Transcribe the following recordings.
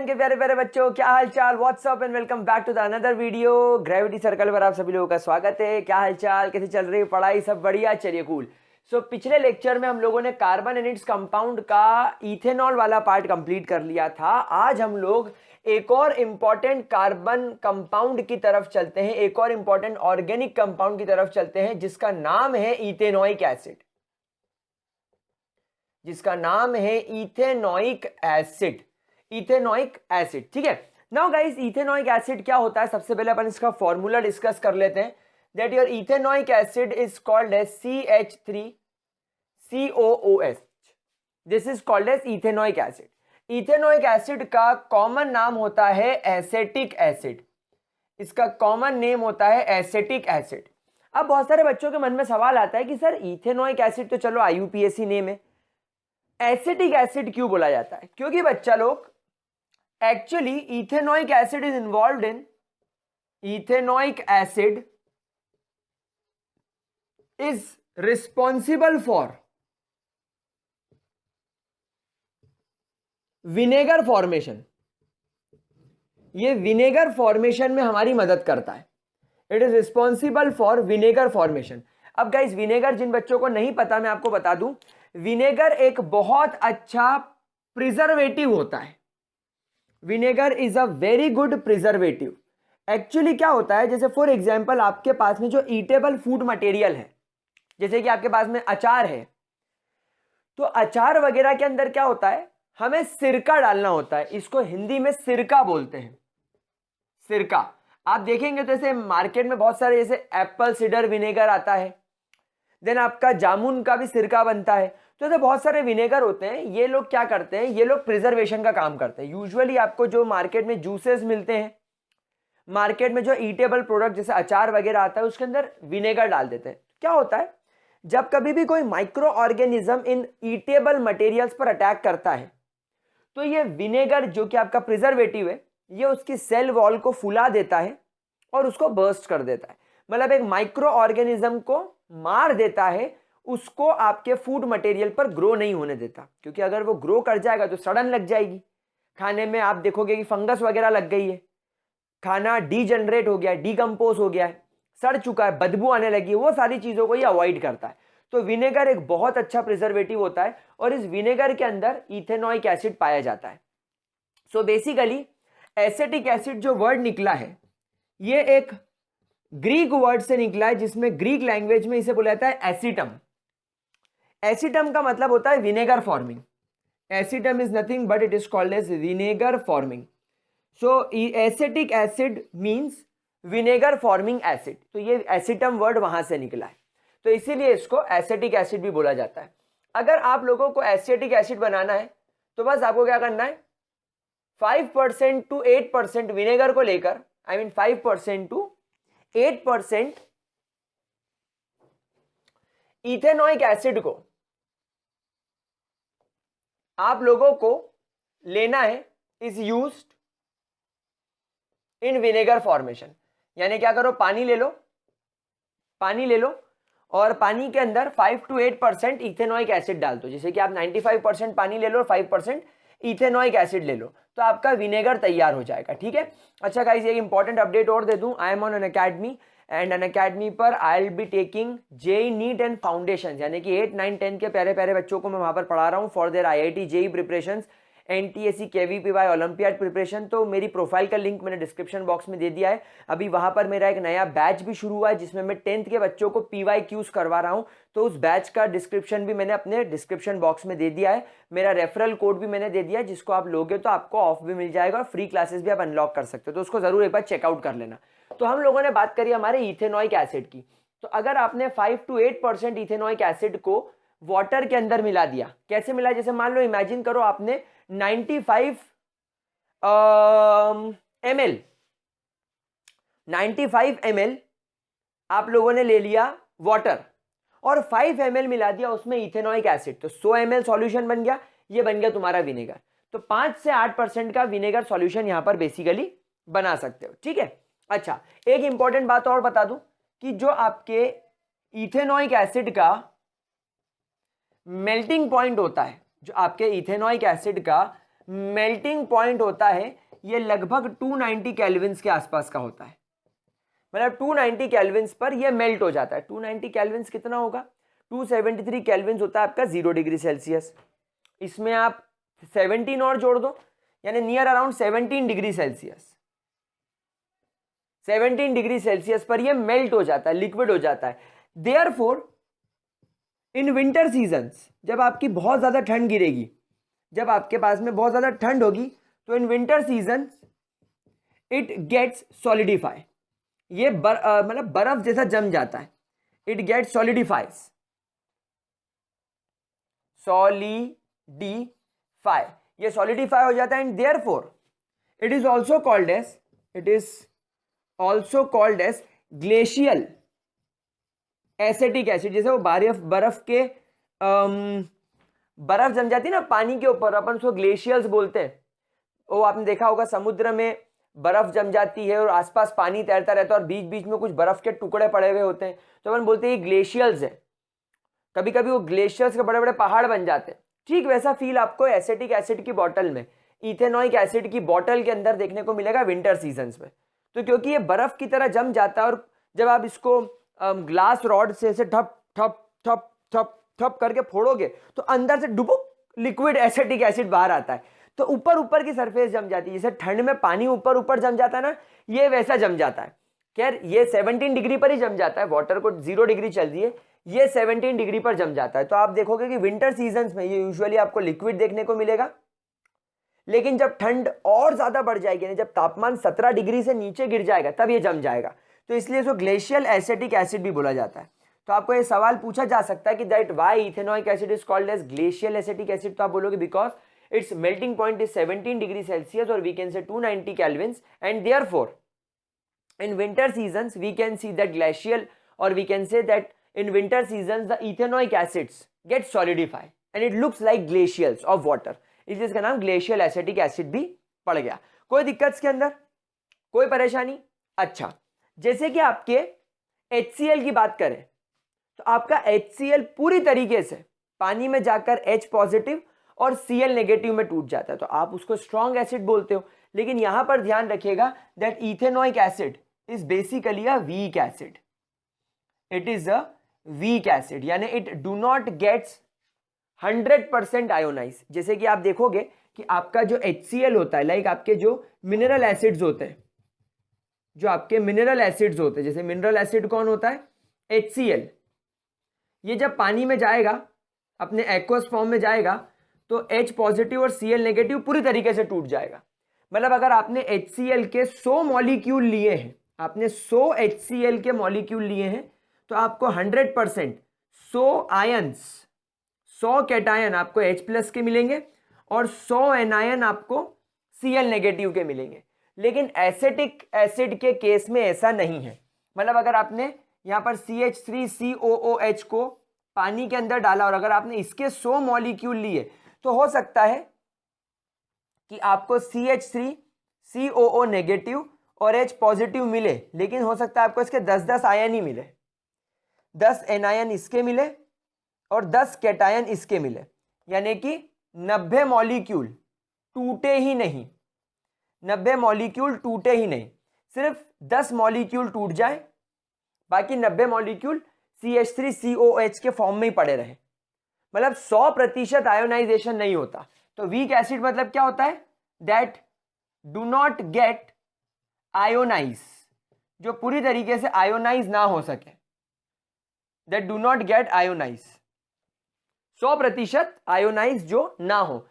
के प्यारे प्यारे बच्चों, क्या हाल चाल, what's up and welcome back to the another video. Gravity circle पर आप सभी लोगों का स्वागत है। क्या हाल चाल, कैसे चल रही है पढ़ाई, सब बढ़िया? चलिए कूल। सो पिछले लेक्चर में हम लोगों ने कार्बन एंड इट्स कंपाउंड का इथेनॉल वाला पार्ट कंप्लीट कर लिया था। आज हम लोग एक और इंपॉर्टेंट कार्बन कंपाउंड की तरफ चलते हैं, एक और इंपॉर्टेंट ऑर्गेनिक कंपाउंड की तरफ चलते हैं जिसका नाम है इथेनोइक एसिड, जिसका नाम है इथेनोइक एसिड। इथेनोइक एसिड, ठीक है। नाउ गाइस, इथेनोइक एसिड क्या होता है, सबसे पहले अपन इसका फॉर्मूला डिस्कस कर लेते हैं। That your ethanoic acid is called as CH3COOH। This is called as ethanoic acid. Ethanoic acid का कॉमन नाम होता है एसेटिक एसिड। इसका कॉमन नेम होता है एसेटिक एसिड। अब बहुत सारे बच्चों के मन में सवाल आता है कि सर इथेनोइक एसिड तो चलो IUPAC नेम है, एसिटिक एसिड क्यों बोला जाता है? क्योंकि बच्चा लोग actually ethanoic acid is involved in ethanoic acid is responsible for vinegar formation. ये विनेगर फॉर्मेशन में हमारी मदद करता है। It is responsible for vinegar formation. अब गाइस, विनेगर जिन बच्चों को नहीं पता, मैं आपको बता दूं, विनेगर एक बहुत अच्छा प्रिजर्वेटिव होता है। Vinegar is a very good preservative. Actually क्या होता है, जैसे फॉर एग्जांपल आपके पास में जो ईटेबल फूड मटेरियल है, जैसे कि आपके पास में अचार है, तो अचार वगैरह के अंदर क्या होता है, हमें सिरका डालना होता है। इसको हिंदी में सिरका बोलते हैं, सिरका। आप देखेंगे तो जैसे मार्केट में बहुत सारे जैसे एप्पल सिडर विनेगर आता है, देन आपका जामुन का भी सिरका बनता है। तो ऐसे बहुत सारे विनेगर होते हैं। ये लोग क्या करते हैं, ये लोग प्रिजर्वेशन का काम करते हैं। यूजुअली आपको जो मार्केट में जूसेस मिलते हैं, मार्केट में जो ईटेबल प्रोडक्ट जैसे अचार वगैरह आता है, उसके अंदर विनेगर डाल देते हैं। क्या होता है, जब कभी भी कोई micro organism in eatable materials पर अटैक करता है, तो ये विनेगर जो कि आपका प्रिजर्वेटिव है, ये उसकी सेल वॉल को फुला देता है और उसको बर्स्ट कर देता है। मतलब एक माइक्रो ऑर्गेनिज्म को मार देता है, उसको आपके फूड मटेरियल पर ग्रो नहीं होने देता। क्योंकि अगर वो ग्रो कर जाएगा तो सड़न लग जाएगी, खाने में आप देखोगे कि फंगस वगैरह लग गई है, खाना डीजनरेट हो गया है, डीकंपोज हो गया है, सड़ चुका है, बदबू आने लगी है, वो सारी चीजों को ये अवॉइड करता है। तो विनेगर एक बहुत अच्छा प्रिजर्वेटिव होता है और इस विनेगर के अंदर इथेनोइक एसिड पाया जाता है। सो बेसिकली एसिटिक एसिड जो वर्ड निकला है, ये एक ग्रीक वर्ड से निकला है, जिसमें ग्रीक लैंग्वेज में इसे बोला जाता है एसिटम। एसिटम का मतलब होता है vinegar forming. Acetum is nothing but it is called as vinegar forming. So acetic acid means vinegar forming acid. तो ये एसिटम वर्ड वहां से निकला है, तो इसीलिए इसको एसिटिक एसिड भी बोला जाता है। अगर आप लोगों को एसिटिक एसिड बनाना है तो बस आपको क्या करना है, 5% to 8% विनेगर को लेकर, 5% to 8% इथेनोइक एसिड को आप लोगों को लेना है, is used in vinegar formation. यानी क्या करो, पानी ले लो, पानी ले लो और पानी के अंदर 5 to 8% इथेनोइक एसिड डाल दो। जैसे कि आप 95% पानी ले लो और 5% इथेनोइक एसिड ले लो, तो आपका विनेगर तैयार हो जाएगा। ठीक है। अच्छा गाइस, एक इंपॉर्टेंट अपडेट और दे दूं, I am on Unacademy and Unacademy पर I will be taking JEE NEET and foundation, यानी कि 8, 9, 10 के प्यारे प्यारे बच्चों को मैं वहां पर पढ़ा रहा हूँ for their IIT JEE preparation, NTSC KVPY olympiad preparation. तो मेरी प्रोफाइल का लिंक मैंने डिस्क्रिप्शन बॉक्स में दे दिया है। अभी वहां पर मेरा एक नया बैच भी शुरू हुआ है, जिसमें मैं 10th के बच्चों को PYQs करवा रहा हूं। तो उस बैच का डिस्क्रिप्शन भी मैंने अपने डिस्क्रिप्शन बॉक्स में दे दिया है। मेरा रेफरल कोड भी मैंने दे दिया है, जिसको आप लोगे तो आपको ऑफ भी मिल जाएगा और फ्री क्लासेस भी आप अनलॉक कर सकते हो। तो उसको जरूर एक बार चेकआउट कर लेना। तो हम लोगों ने बात करी हमारे इथेनोइक एसिड की। तो अगर आपने 5 to 8% इथेनोइक एसिड को वाटर के अंदर मिला दिया, कैसे मिला, जैसे मान लो इमेजिन करो आपने 95 ml आप लोगों ने ले लिया वाटर और 5 ml मिला दिया उसमें इथेनोइक एसिड, तो 100 ml सॉल्यूशन बन गया। ये बन गया तुम्हारा विनेगर। तो 5 से 8% का विनेगर सॉल्यूशन यहां पर बेसिकली बना सकते हो। ठीक है। अच्छा, एक इंपॉर्टेंट बात और बता दूं कि जो आपके इथेनोइक एसिड का मेल्टिंग पॉइंट होता है, जो आपके इथेनोइक एसिड का मेल्टिंग पॉइंट होता है ये लगभग 290 केल्विन्स के आसपास का होता है, मतलब 290 केल्विन्स पर ये मेल्ट हो जाता है। 290 केल्विन्स कितना होगा, 273 केल्विन्स होता है आपका 0 डिग्री सेल्सियस। इसमें आप 17 और जोड़ दो, यानी near around 17 degree Celsius. 17 degree Celsius पर ये मेल्ट हो जाता है, लिक्विड हो जाता है। देयरफॉर इन विंटर सीजन्स, जब आपकी बहुत ज्यादा ठंड गिरेगी, जब आपके पास में बहुत ज्यादा ठंड होगी, तो in winter season it gets solidify, ये मतलब बर्फ जैसा जम जाता है। इट गेट्स सॉलिडिफाइज, सॉलिडिफाई, ये सॉलिडिफाई हो जाता है। And therefore it is also called as glacial acetic acid. जैसे वो बर्फ के बर्फ जम जाती है ना पानी के ऊपर, अपन उसको ग्लेशियर्स बोलते हैं। वो आपने देखा होगा समुद्र में बर्फ जम जाती है और आसपास पानी तैरता रहता है और बीच बीच में कुछ बर्फ के टुकड़े पड़े हुए होते हैं, तो अपन बोलते हैं ये ग्लेशियर्स है। कभी कभी वो ग्लेशियर्स के बड़े बड़े पहाड़ बन जाते हैं। ठीक वैसा फील आपको एसिटिक एसिड की बॉटल में, इथेनॉइक एसिड की बॉटल के अंदर देखने को मिलेगा विंटर सीजन्स में। तो क्योंकि ये बर्फ की तरह जम जाता है, और जब आप इसको ग्लास रॉड से ऐसे ठप ठप ठप ठप ठप करके फोड़ोगे तो अंदर से डुबुक लिक्विड एसिटिक एसिड बाहर आता है। तो ऊपर ऊपर की सरफेस जम जाती है, जैसे ठंड में पानी ऊपर ऊपर जम जाता है ना, ये वैसा जम जाता है। खैर ये 17 डिग्री पर ही जम जाता है, वाटर को 0 डिग्री चल रही है, ये 17 डिग्री पर जम जाता है। तो आप देखोगे कि विंटर सीजन्स में ये यूजुअली आपको लिक्विड देखने को मिलेगा, लेकिन जब ठंड और ज्यादा बढ़ जाएगी, जब तापमान 17 डिग्री से नीचे गिर जाएगा, तब ये जम जाएगा। तो इसलिए इसको ग्लेशियल एसिटिक एसिड भी बोला जाता है। तो आपको ये सवाल पूछा जा सकता है कि that why ethanoic acid is called as glacial acetic acid. तो आप बोलोगे because its melting point is 17 degree Celsius, or we can say 290 kelvins, and therefore in winter seasons we can see that glacial, or we can say that in winter seasons the ethanoic acids get solidified and it looks like glacials of water, इसलिए इसका नाम glacial acetic acid भी पड़ गया। कोई दिक्कत इसके अंदर, कोई परेशानी? अच्छा, जैसे कि आपके HCl की बात करें तो आपका HCl पूरी तरीके से पानी में जाकर H पॉजिटिव और Cl नेगेटिव में टूट जाता है, तो आप उसको स्ट्रॉन्ग एसिड बोलते हो। लेकिन यहां पर ध्यान रखिएगा that ethanoic acid is basically a weak acid. It is a weak acid, यानी it do not gets 100% ionise. जैसे कि आप देखोगे कि आपका जो HCl होता है, लाइक आपके जो मिनरल एसिड्स होते हैं, जो आपके मिनरल एसिड्स होते हैं, जैसे मिनरल एसिड कौन होता है? HCl। ये जब पानी में जाएगा, अपने एक्वस फॉर्म में जाएगा, तो H पॉजिटिव और Cl नेगेटिव पूरी तरीके से टूट जाएगा। मतलब अगर आपने HCl के 100 मॉलिक्यूल लिए हैं, आपने 100 HCl के मॉलिक्यूल लिए हैं, तो आपको 100% 100 आयंस, 100 कैटायन आपको H प्लस के मिलेंगे और 100 एनायन आपको Cl नेगेटिव के मिलेंगे। लेकिन एसिटिक एसिड के केस में ऐसा नहीं है। मतलब अगर आपने यहां पर CH3COOH को पानी के अंदर डाला और अगर आपने इसके 100 मॉलिक्यूल लिए, तो हो सकता है कि आपको CH3COO नेगेटिव और H पॉजिटिव मिले, लेकिन हो सकता है आपको इसके 10-10 आयन ही मिले, 10 एनायन इसके मिले और 10 कैटायन इसके मिले, यानी कि 90 मॉलिक्यूल टूटे ही नहीं, 90 मॉलिक्यूल टूटे ही नहीं, सिर्फ 10 मॉलिक्यूल टूट जाए, बाकी 90 मॉलिक्यूल CH3COH के फॉर्म में ही पड़े रहे। मतलब 100% आयोनाइजेशन नहीं होता। तो वीक एसिड मतलब क्या होता है? That do not get ionize, जो पूरी तरीके से आयोनाइज ना हो सके, that do not get ionize, 100% ionize जो ना हो।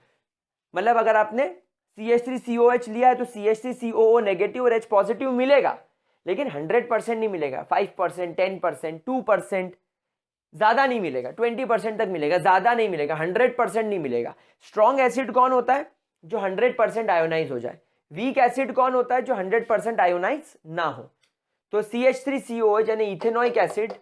मतलब अगर आपने CH3COH लिया है तो CH3COO नेगेटिव और H पॉजिटिव मिलेगा, लेकिन 100% नहीं मिलेगा, 5%, 10%, 2%, ज्यादा नहीं मिलेगा, 20% तक मिलेगा, ज्यादा नहीं मिलेगा, 100% नहीं मिलेगा। स्ट्रॉन्ग एसिड कौन होता है? जो 100% आयोनाइज हो जाए। वीक एसिड कौन होता है? जो 100% आयोनाइज ना हो। तो CH3COH यानी इथेनॉइक एसिड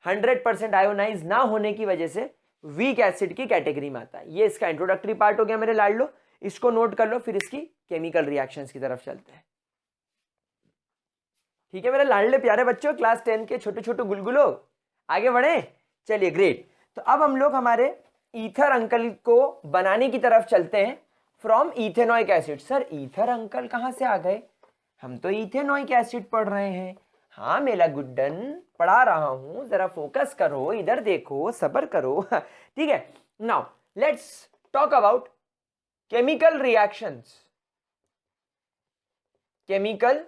100% आयोनाइज ना होने की वजह से वीक एसिड की कैटेगरी में आता है। ये इसका इंट्रोडक्टरी पार्ट हो गया मेरे लाडलो, इसको नोट कर लो, फिर इसकी केमिकल रिएक्शंस की तरफ चलते हैं। ठीक है मेरे लाडले प्यारे बच्चों, क्लास 10 के छोटे छोटे गुलगुलो, आगे बढ़े। चलिए ग्रेट। तो अब हम लोग हमारे ईथर अंकल को बनाने की तरफ चलते हैं। From ethanoic acid. Sir ether uncle कहाँ से आ गए, हम तो इथेनॉइक एसिड पढ़ रहे हैं। हाँ मेरा गुड्डन, पढ़ा रहा हूं, जरा फोकस करो, इधर देखो, सब्र करो। ठीक है, now let's talk about chemical reactions. Chemical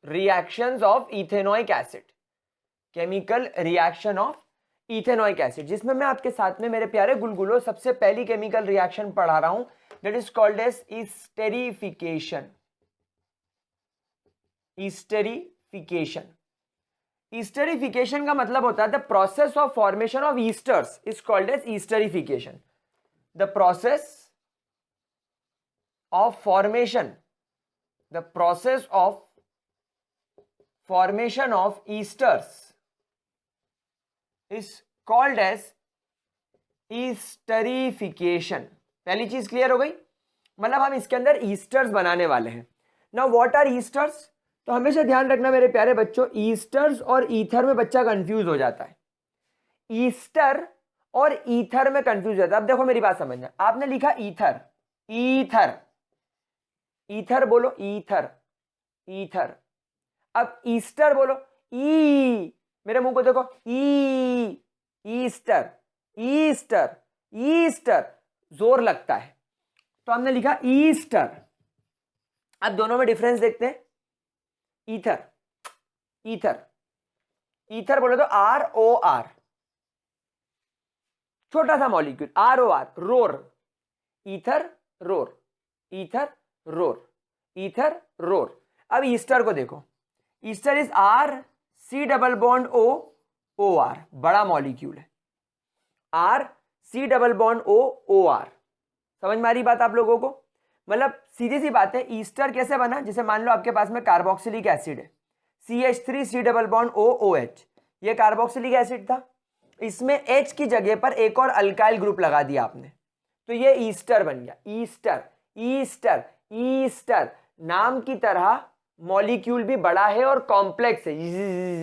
reactions of ethanoic acid, chemical reaction of ethanoic acid, जिसमें मैं आपके साथ में मेरे प्यारे गुलगुलो सबसे पहली केमिकल रिएक्शन पढ़ा रहा हूं, that is called as esterification. Esterification, esterification का मतलब होता है the process of formation of esters is called as esterification. The process of formation, the process of formation of esters is called as esterification. पहली चीज clear हो गई, मतलब हम इसके अंदर ईस्टर्स बनाने वाले हैं। नाउ व्हाट आर ईस्टर्स, तो हमेशा ध्यान रखना मेरे प्यारे बच्चों, ईस्टर्स और ईथर में बच्चा कंफ्यूज हो जाता है। ईस्टर और ईथर में कंफ्यूज हो जाता है। अब देखो मेरी बात समझना, आपने लिखा ईथर, ईथर, ईथर बोलो, ईथर, ईथर। अब ईस्टर बोलो, ई, मेरे मुंह को देखो, ई, ईस्टर, ईस्टर, ईस्टर, जोर लगता है, तो हमने लिखा ईस्टर। अब दोनों में डिफरेंस देखते हैं। ईथर, ईथर, ईथर बोले तो आर ओ आर, छोटा सा molecule, R O R, ROR. Ether ROR, ether ROR, ether ROR. अब ईस्टर को देखो, ester is R C double bond O, O R, बड़ा मॉलिक्यूल है, R C double bond O, O R. समझ में आ रही बात आप लोगों को, मतलब सीधी सी बात है। ईस्टर कैसे बना, जैसे मान लो आपके पास में कार्बोक्सिलिक एसिड है, CH3 C double bond O, OH, ये कार्बोक्सिलिक एसिड था, इसमें H की जगह पर एक और अल्काइल ग्रुप लगा दिया आपने, तो ये ईस्टर बन गया। ईस्टर, ईस्टर, ईस्टर, नाम की तरह मॉलिक्यूल भी बड़ा है और कॉम्प्लेक्स है,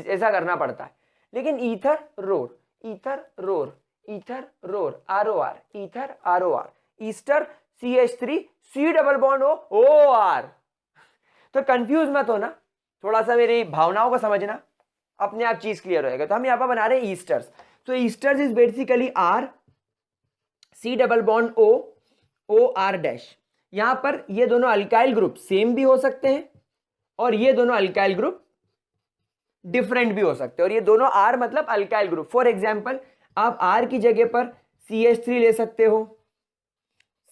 ऐसा करना पड़ता है। लेकिन ether ROR, ether ROR, ether ROR, ROR, ether ROR, ester CH3 C double bond O, OR। तो कंफ्यूज मत होना, थोड़ा सा मेरी भावनाओं को समझना, अपने आप चीज क्लियर हो जाएगा। तो हम यहां पर बना रहे हैं ईस्टर्स, तो esters is basically R C double bond O, OR dash. यहां पर ये दोनों अल्काइल ग्रुप सेम भी हो सकते हैं और ये दोनों अल्काइल ग्रुप डिफरेंट भी हो सकते हैं, और ये दोनों आर मतलब अल्काइल ग्रुप। फॉर एग्जांपल आप आर की जगह पर CH3 ले सकते हो,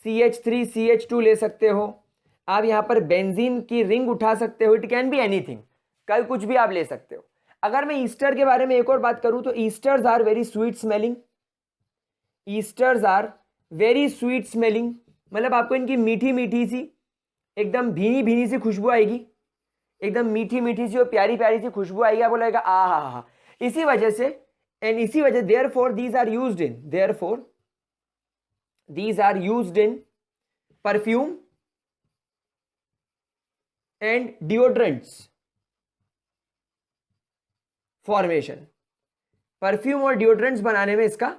CH3 CH2 ले सकते हो, आप यहां पर बेंजीन की रिंग उठा सकते हो, इट कैन बी एनीथिंग, कल कुछ भी आप ले सकते हो। अगर मैं ईस्टर के बारे में एक और बात करूं तो esters are very sweet smelling, esters are very sweet smelling, मतलब आपको इनकी मीठी मीठी सी, एकदम भीनी भीनी सी खुशबू आएगी, एकदम मीठी मीठी सी और प्यारी प्यारी सी खुशबू आएगी, आप बोलेगा आ हा हा। इसी वजह से एंड इसी वजह therefore these are used in, therefore these are used in perfume and deodorants formation. Perfume और डिओड्रेंट्स बनाने में इसका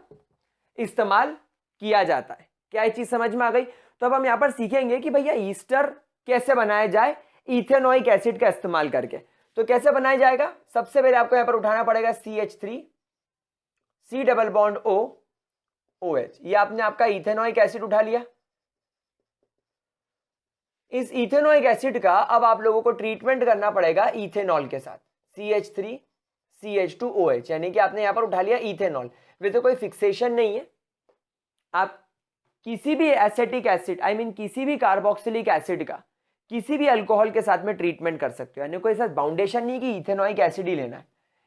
इस्तेमाल किया जाता है। क्या ये चीज समझ में आ गई? तो अब हम यहां पर सीखेंगे कि भैया ईस्टर कैसे बनाया जाए इथेनॉइक एसिड का इस्तेमाल करके। तो कैसे बनाया जाएगा, सबसे पहले आपको यहां पर उठाना पड़ेगा CH3 C double bond O, OH, ये आपने आपका इथेनॉइक एसिड उठा लिया। इस इथेनॉइक एसिड का अब आप लोगों को ट्रीटमेंट करना पड़ेगा इथेनॉल के साथ, CH3 CH2OH, यानी कि आपने यहां पर उठा लिया इथेनॉल। वैसे कोई फिक्सेशन नहीं है, आप किसी भी एसिटिक एसिड आई मीन किसी भी कार्बोक्सिलिक एसिड का किसी भी अल्कोहल के साथ में ट्रीटमेंट कर सकते हो, यानी कोई ऐसा बाउंडेशन नहीं कि इथेनॉइक एसिड ही लेना है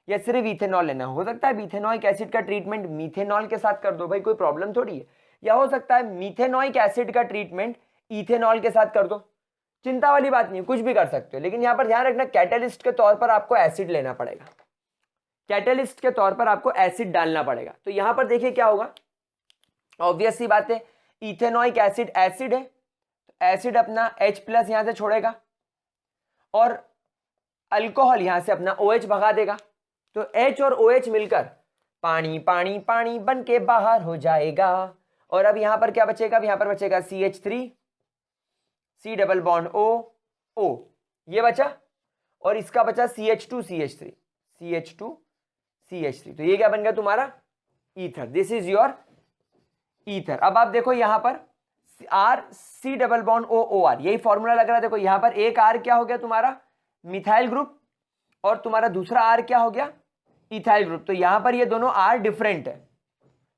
या सिर्फ इथेनॉल लेना है। हो सकता है इथेनॉइक एसिड का ट्रीटमेंट मीथेनॉल के साथ कर दो, भाई कोई प्रॉब्लम थोड़ी है, या हो सकता है मीथेनॉइक एसिड का ट्रीटमेंट इथेनॉल के साथ कर दो, चिंता वाली बात नहीं, कुछ भी कर सकते हो। लेकिन यहां पर ध्यान रखना, कैटेलिस्ट के तौर पर आपको एसिड लेना पड़ेगा, कैटेलिस्ट के तौर पर आपको एसिड डालना पड़ेगा। तो यहां पर देखिए क्या होगा, ऑब्वियस सी बात है, इथेनॉइक एसिड एसिड है, तो एसिड अपना H+ यहां से छोड़ेगा और अल्कोहल यहां से अपना OH भगा देगा, तो H और OH मिलकर पानी पानी पानी बन के बाहर हो जाएगा। और अब यहां पर क्या बचेगा, अब यहां पर बचेगा CH3 C double bond O O, ये बचा, और इसका बचा CH2 CH3 CH2 CH3, तो ये क्या बन गया तुम्हारा ether. This is your ether. अब आप देखो यहां पर R C double bond O O R, यही फॉर्मूला लग रहा है। देखो यहां पर एक R क्या हो गया तुम्हारा मिथाइल ग्रुप, और तुम्हारा दूसरा R क्या हो गया इथाइल ग्रुप। तो यहां पर ये दोनों R डिफरेंट है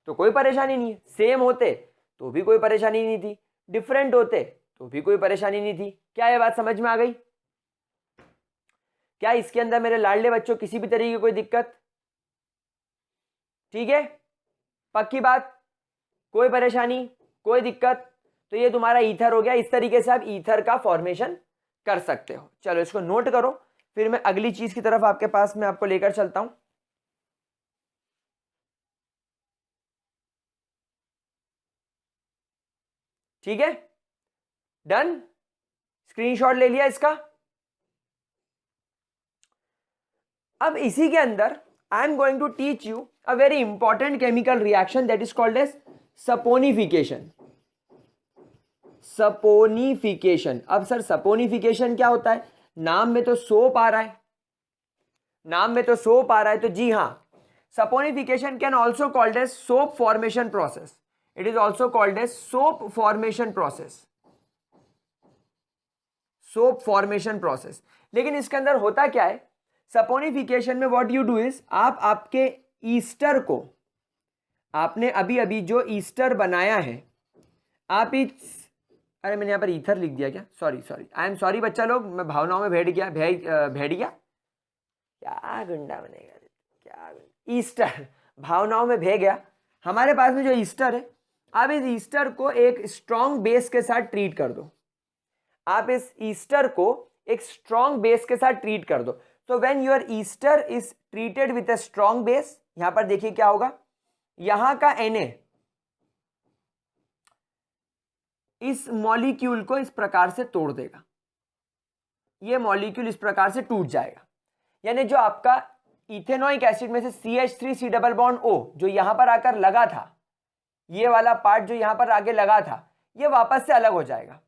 तो कोई परेशानी नहीं है, सेम होते तो भी कोई परेशानी नहीं थी, डिफरेंट होते तो भी कोई परेशानी नहीं थी। क्या ये बात समझ में आ गई? क्या इसके अंदर मेरे लाडले बच्चों किसी भी तरीके की कोई दिक्कत? ठीक है, पक्की बात, कोई परेशानी कोई दिक्कत? तो ये तुम्हारा ईथर हो गया। इस तरीके से आप ईथर का फॉर्मेशन कर सकते हो। चलो इसको नोट करो, फिर मैं अगली चीज की तरफ आपके पास में आपको लेकर चलता हूं। ठीक है, डन, स्क्रीनशॉट ले लिया इसका। अब इसी के अंदर I am going to teach you a very important chemical reaction that is called as saponification. Saponification. अब सर सपोनिफिकेशन क्या होता है? नाम में तो सोप आ रहा है, नाम में तो सोप आ रहा है, तो जी हां, saponification can also called as soap formation process. It is also called as soap formation process, soap formation process. लेकिन इसके अंदर होता क्या है, सपोनिफिकेशन में व्हाट यू डू इज, आप आपके ईस्टर को, आपने अभी अभी जो ईस्टर बनाया है, आप इस, अरे मैंने यहाँ पर ईथर लिख दिया क्या? Sorry sorry, I am sorry बच्चा लोग, मैं भावनाओं में भेड़ गया, भेड़ गया, क्या गुंडा बनेगा, क्या ईस्टर, भावनाओं में भे गया। हमारे पास में जो ईस्टर है, आप इस ईस्टर को एक स्ट्रॉन्ग बेस के साथ ट्रीट कर दो, आप इस ईस्टर को एक स्ट्रॉन्ग बेस के साथ ट्रीट कर दो। So when your Easter is treated with a strong base, यहां पर देखिए क्या होगा, यहां का Na इस मॉलिक्यूल को इस प्रकार से तोड़ देगा, ये मॉलिक्यूल इस प्रकार से टूट जाएगा। यानी जो आपका इथेनोइक एसिड में से CH3 C double bond O जो यहां पर आकर लगा था, ये वाला पार्ट जो यहां पर आगे लगा था, ये वापस से अलग हो जाएगा,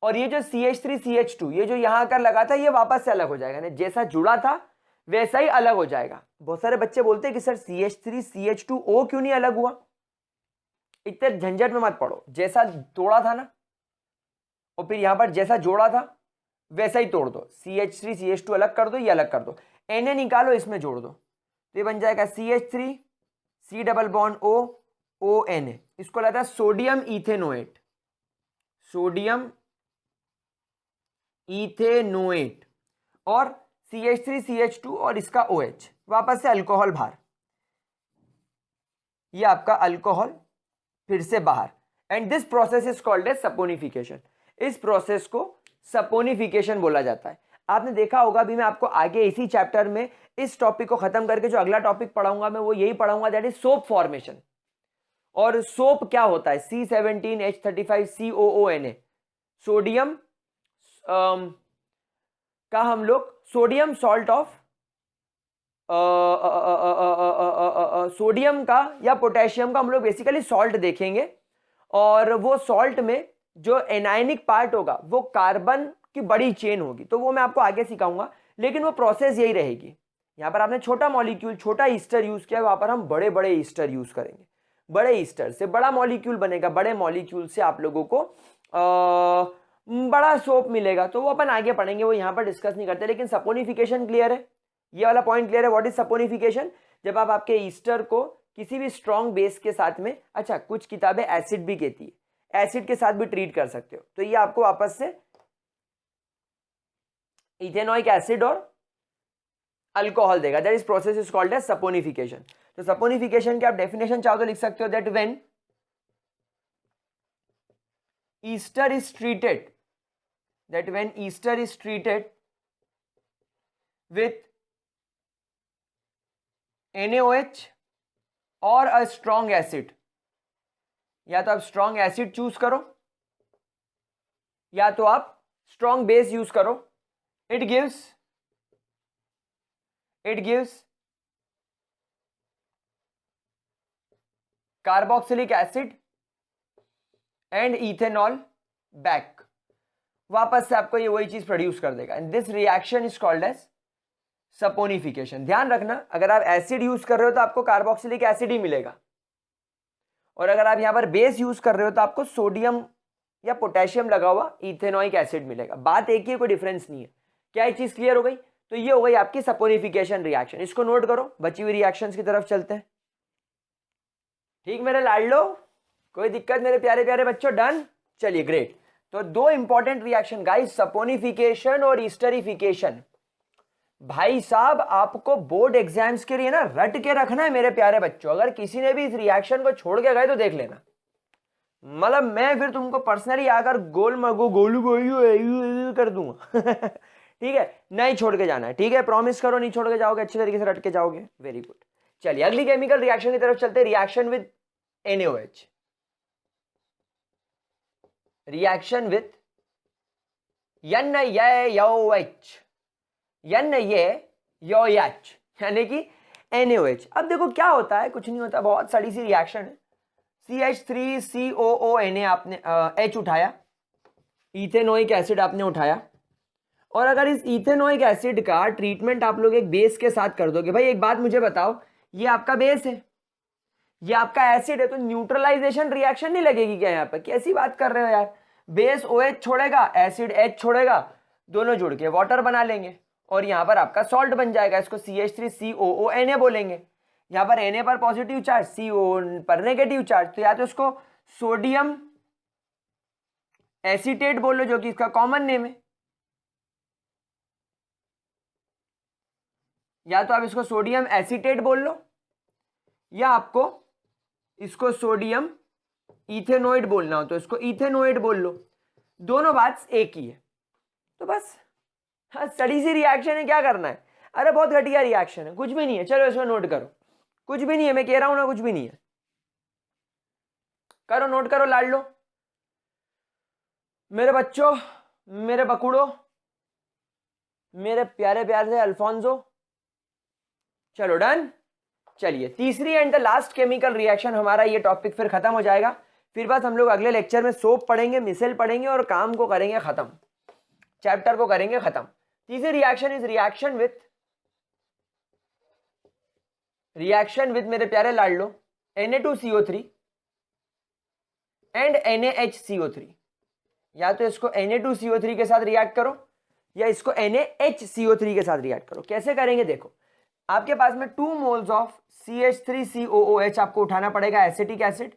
और ये जो CH3 CH2 ये जो यहां आकर लगा था, ये वापस से अलग हो जाएगा। यानी जैसा जुड़ा था वैसा ही अलग हो जाएगा। बहुत सारे बच्चे बोलते हैं कि सर CH3 CH2O क्यों नहीं अलग हुआ? इतने झंझट में मत पड़ो, जैसा तोड़ा था ना, और फिर यहां पर जैसा जोड़ा था वैसा ही तोड़ दो। CH3 CH2 अलग कर दो, ये अलग कर दो, Na निकालो, इसमें जोड़ दो, तो ये बन जाएगा CH3 C double bond O ONA। इसको लगता है सोडियम इथेनोएट, सोडियम इथेनोएट, और CH3 CH2 और इसका OH, वापस से अल्कोहल बाहर, ये आपका अल्कोहल फिर से बाहर। And this process is called as saponification. इस प्रोसेस को सपोनिफिकेशन बोला जाता है। आपने देखा होगा, अभी मैं आपको आगे इसी चैप्टर में इस टॉपिक को खत्म करके जो अगला टॉपिक पढ़ाऊंगा मैं वो यही पढ़ाऊंगा, दैट इज सोप फॉर्मेशन। और सोप क्या होता है? C17H35COONA, सोडियम का हम लोग सोडियम सॉल्ट ऑफ सोडियम का या पोटेशियम का हम लोग बेसिकली सॉल्ट देखेंगे, और वो सॉल्ट में जो एनायनिक पार्ट होगा वो कार्बन की बड़ी चेन होगी, तो वो मैं आपको आगे सिखाऊंगा, लेकिन वो प्रोसेस यही रहेगी। यहां पर आपने छोटा मॉलिक्यूल, छोटा ईस्टर यूज किया, वहां पर हम बड़े बड़े ईस्टर यूज करेंगे। बड़े ईस्टर से बड़ा मॉलिक्यूल बनेगा, बड़े मॉलिक्यूल से आप लोगों को बड़ा सोप मिलेगा, तो वो अपन आगे पढ़ेंगे, वो यहां पर डिस्कस नहीं करते। लेकिन सपोनिफिकेशन क्लियर है, ये वाला पॉइंट क्लियर है, व्हाट इज सपोनिफिकेशन? जब आप आपके ईस्टर को किसी भी स्ट्रॉन्ग बेस के साथ में, अच्छा कुछ किताबें एसिड भी कहती है, एसिड के साथ भी ट्रीट कर सकते हो, तो ये आपको वापस से इथेनोइक एसिड और अल्कोहल देगा। That is process is called as saponification. तो सपोनिफिकेशन की आप डेफिनेशन चाहो तो लिख सकते हो, that when ester is treated, that when ester is treated with NaOH और a strong acid, या तो आप स्ट्रॉन्ग एसिड चूज करो या तो आप स्ट्रॉन्ग बेस यूज करो, it gives carboxylic acid and ethanol back. वापस से आपको ये वही चीज प्रोड्यूस कर देगा। And this reaction is called as saponification. ध्यान रखना, अगर आप एसिड यूज कर रहे हो तो आपको कार्बोक्सिलिक एसिड ही मिलेगा, और अगर आप यहां पर बेस यूज कर रहे हो तो आपको सोडियम या पोटेशियम लगा हुआ इथेनॉइक एसिड मिलेगा। बात एक ही है, कोई डिफरेंस नहीं है। क्या ये चीज क्लियर हो गई? तो ये हो गई आपकी सपोनिफिकेशन रिएक्शन। इसको नोट करो, बची हुई रिएक्शंस की तरफ चलते हैं। ठीक मेरे लाडलो, कोई दिक्कत मेरे प्यारे प्यारे बच्चों? डन, चलिए ग्रेट। तो दो इंपॉर्टेंट रिएक्शन गाइस, सपोनिफिकेशन और ईस्टरिफिकेशन। भाई साहब आपको बोर्ड एग्जाम्स के लिए ना रट के रखना है मेरे प्यारे बच्चों। अगर किसी ने भी इस रिएक्शन को छोड़ के गए तो देख लेना, मतलब मैं फिर तुमको पर्सनली आकर गोल मगो गोलू गोलू कर दूंगा। ठीक है, नहीं छोड़ के जाना है, ठीक है? प्रॉमिस करो नहीं छोड़ के जाओगे, अच्छे तरीके से रट के जाओगे। Very good. चलिए अगली केमिकल रिएक्शन की तरफ चलते हैं, reaction with NaOH। Reaction with NaOH, NaOH यानी कि NaOH। अब देखो क्या होता है, कुछ नहीं होता, बहुत सारी सी रिएक्शन है। CH3COO आपने H उठाया, इथेनोइक एसिड आपने उठाया, और अगर इस इथेनोइक एसिड का ट्रीटमेंट आप लोग एक बेस के साथ कर दोगे। भाई एक बात मुझे बताओ, ये आपका बेस है, ये आपका एसिड है, तो न्यूट्रलाइजेशन रिएक्शन नहीं लगेगी क्या यहाँ पर? कैसी बात कर रहे हो यार? बेस OH छोड़ेगा, एसिड H छोड़ेगा, दोनों जुड़ के वाटर बना लेंगे, और यहाँ पर आपका सॉल्ट बन जाएगा। इसको CH3COO बोलेंगे। यहाँ पर Na पर पॉजिटिव चार्ज, CO पर नेगेटिव चार्ज, तो या तो इसको सोडियम एसीटेट बोलो जो कि इसका कॉमन नेम है, या तो आप इसको सोडियम एसीटेट बोल लो, या आपको इसको सोडियम इथेनोइड बोलना हो तो इसको इथेनोइड बोल लो। दोनों बात एक ही है। तो बस हाँ, स्टडी सी रिएक्शन है, क्या करना है? अरे बहुत घटिया रिएक्शन है, कुछ भी नहीं है। चलो इसको नोट करो, कुछ भी नहीं है, मैं कह रहा हूं ना, कुछ भी नहीं है। करो, नोट करो लाड लो मेरे बच्चों, मेरे बकुड़ो, मेरे प्यारे प्यारे से अल्फोंसो। चलो डन। चलिए तीसरी and the last chemical reaction, हमारा ये टॉपिक फिर खत्म हो जाएगा। फिर बस हम लोग अगले लेक्चर में सोप पढ़ेंगे, मिसेल पढ़ेंगे, और काम को करेंगे खत्म, चैप्टर को करेंगे खत्म। तीसरी रिएक्शन इज रिएक्शन विद मेरे प्यारे लाडलो Na2CO3 एंड NaHCO3। या तो इसको Na2CO3 के साथ रिएक्ट करो, या इसको NaHCO3 के साथ रिएक्ट करो। कैसे करेंगे देखो, आपके पास में 2 मोल्स ऑफ CH3COOH आपको उठाना पड़ेगा, एसिटिक एसिड,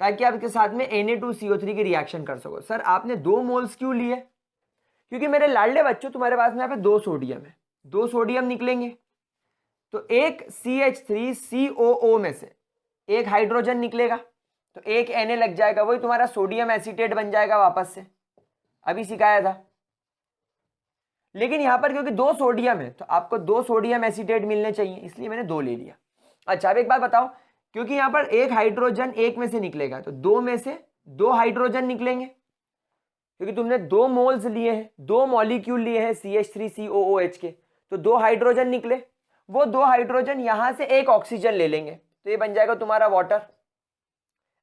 ताकि आप इसके साथ में Na2CO3 की रिएक्शन कर सको। सर आपने 2 मोल्स क्यों लिए? क्योंकि मेरे लाडले बच्चों तुम्हारे पास में यहाँ पे 2 सोडियम है, 2 सोडियम निकलेंगे, तो एक CH3COO में से एक हाइड्रोजन निकलेगा, तो एक Na लग जाएगा, वही तुम्हारा सोडियम एसीटेट बन जाएगा वापस से, अभी सिखाया था। लेकिन यहां पर क्योंकि 2 सोडियम है तो आपको 2 सोडियम एसीटेट मिलने चाहिए, इसलिए मैंने 2 ले लिया। अच्छा अब एक बात बताओ, क्योंकि यहां पर एक हाइड्रोजन एक में से निकलेगा, तो 2 में से 2 हाइड्रोजन निकलेंगे, क्योंकि तुमने 2 मोल्स लिए हैं, 2 मॉलिक्यूल लिए हैं CH3COOH के, तो 2 हाइड्रोजन निकले। वो 2 हाइड्रोजन यहां से एक ऑक्सीजन ले लेंगे, तो ये बन जाएगा तुम्हारा वाटर।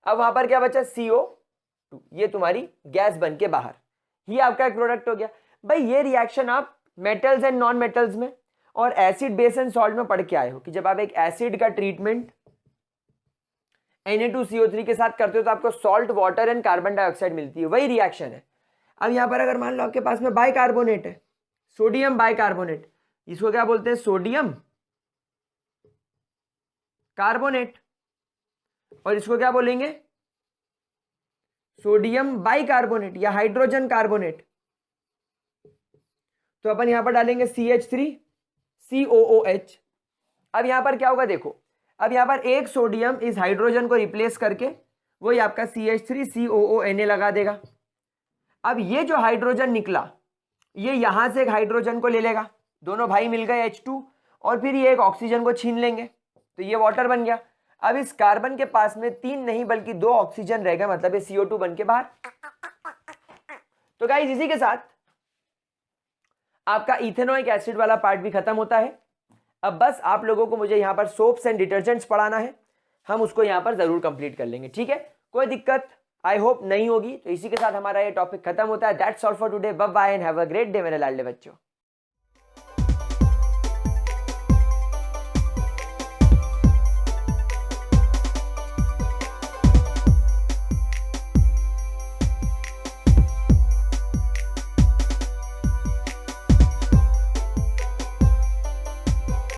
अब वहां पर क्या बचा? CO2, ये तुम्हारी गैस बन के बाहर, ये आपका एक प्रोडक्ट हो गया। भाई ये रिएक्शन आप मेटल्स एंड नॉन मेटल्स में और एसिड बेस एंड सॉल्ट में पढ़ के आए हो कि जब आप एक एसिड का ट्रीटमेंट Na2CO3 के साथ करते हो तो आपको salt, water and carbon dioxide मिलती है, वही रिएक्शन है। अब यहां पर अगर मान लो आपके पास में बाइकार्बोनेट है, सोडियम बाइकार्बोनेट, इसको क्या बोलते हैं? सोडियम कार्बोनेट, और इसको क्या बोलेंगे? सोडियम बाइकार्बोनेट या हाइड्रोजन कार्बोनेट। तो अपन यहां पर डालेंगे CH3COOH। अब यहां पर क्या होगा देखो, अब यहां पर एक सोडियम इस हाइड्रोजन को रिप्लेस करके वही आपका CH3COONA लगा देगा। अब ये जो हाइड्रोजन निकला, ये यहां से एक हाइड्रोजन को ले लेगा, दोनों भाई मिल गए H2, और फिर ये एक ऑक्सीजन को छीन लेंगे, तो ये वाटर बन गया। अब इस कार्बन के पास में 3 नहीं बल्कि 2 ऑक्सीजन रह गए, मतलब ये CO2 बन के बाहर। तो गाइस इसी के साथ आपका इथेनोइक एसिड वाला पार्ट भी खत्म होता है। अब बस आप लोगों को मुझे यहां पर सोप्स एंड डिटर्जेंट्स पढ़ाना है, हम उसको यहां पर जरूर कंप्लीट कर लेंगे, ठीक है? कोई दिक्कत? आई होप नहीं होगी। तो इसी के साथ हमारा ये टॉपिक खत्म होता है। That's all for today, bye bye and have a great day मेरे लाडले बच्चों।